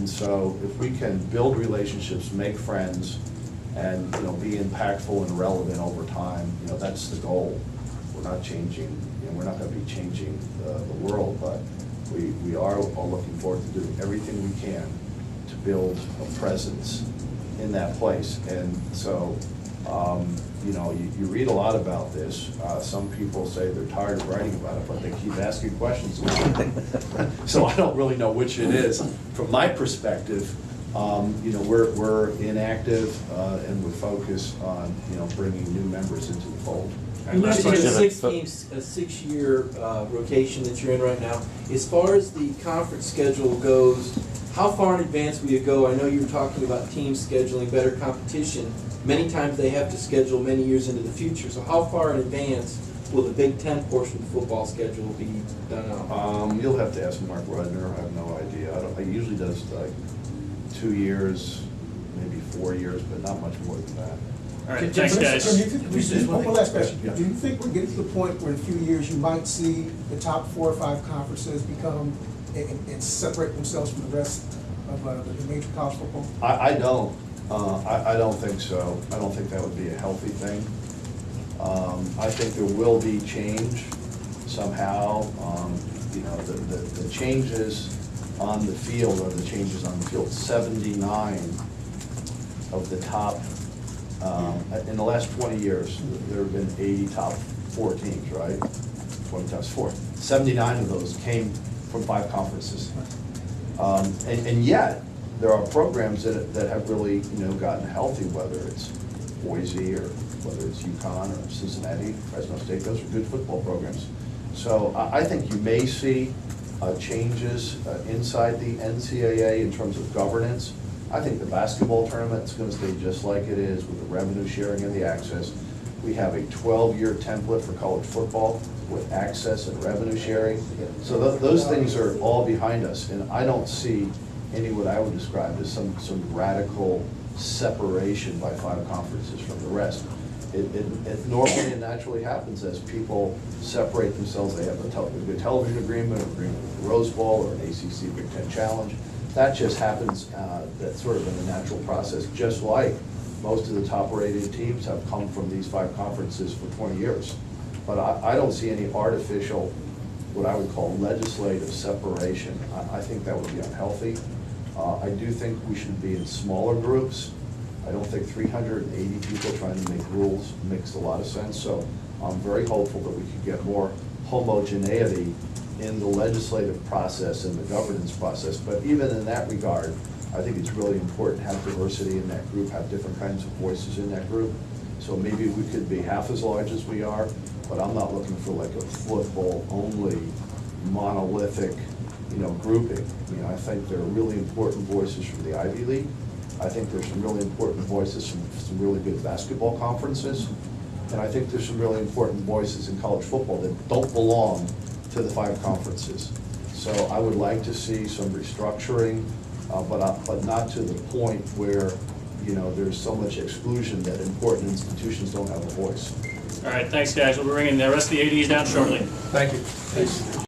And so if we can build relationships, make friends, and, you know, be impactful and relevant over time, you know, that's the goal. We're not changing, you know, we're not going to be changing the world, but we are all looking forward to doing everything we can to build a presence in that place. And so, you know, you read a lot about this. Some people say they're tired of writing about it, but they keep asking questions about it. So I don't really know which it is. From my perspective, you know, we're inactive and we're focused on, you know, bringing new members into the fold. You mentioned a Question. a 6-year rotation that you're in right now. As far as the conference schedule goes, how far in advance will you go? I know you were talking about teams scheduling better competition. Many times they have to schedule many years into the future. So how far in advance will the Big Ten portion of the football schedule be done out? You'll have to ask Mark Rudner. I have no idea. I usually does like 2 years, maybe 4 years, but not much more than that. All right, thanks, guys. One last question. Yeah. Do you think we're getting to the point where in a few years you might see the top 4 or 5 conferences become and separate themselves from the rest of the major college football? I don't. I don't think so. I don't think that would be a healthy thing. I think there will be change somehow. You know, the changes on the field are the changes on the field. 79 of the top, in the last 20 years, there have been 80 top 4 teams, right? 20 times 4. 79 of those came from 5 conferences. And yet, there are programs that have really, you know, gotten healthy, whether it's Boise or whether it's UConn or Cincinnati, Fresno State. Those are good football programs. So I think you may see changes inside the NCAA in terms of governance. I think the basketball tournament is going to stay just like it is with the revenue sharing and the access. We have a 12-year template for college football with access and revenue sharing. So those things are all behind us, and I don't see any what I would describe as some radical separation by 5 conferences from the rest. It normally and naturally happens as people separate themselves. They have a good television agreement, an agreement with the Rose Bowl or an ACC Big Ten Challenge. That just happens, that's sort of in the natural process, just like most of the top-rated teams have come from these 5 conferences for 20 years. But I don't see any artificial, what I would call legislative separation. I think that would be unhealthy. I do think we should be in smaller groups. I don't think 380 people trying to make rules makes a lot of sense. So I'm very hopeful that we could get more homogeneity in the legislative process and the governance process. But even in that regard, I think it's really important to have diversity in that group, have different kinds of voices in that group. So maybe we could be half as large as we are, but I'm not looking for like a football-only monolithic, you know, grouping. You know, I think there are really important voices from the Ivy League. I think there's some really important voices from some really good basketball conferences. And I think there's some really important voices in college football that don't belong to the 5 conferences. So I would like to see some restructuring, but not to the point where, you know, there's so much exclusion that important institutions don't have a voice. All right, thanks, guys. We'll bring in the rest of the ADs down shortly. Thank you.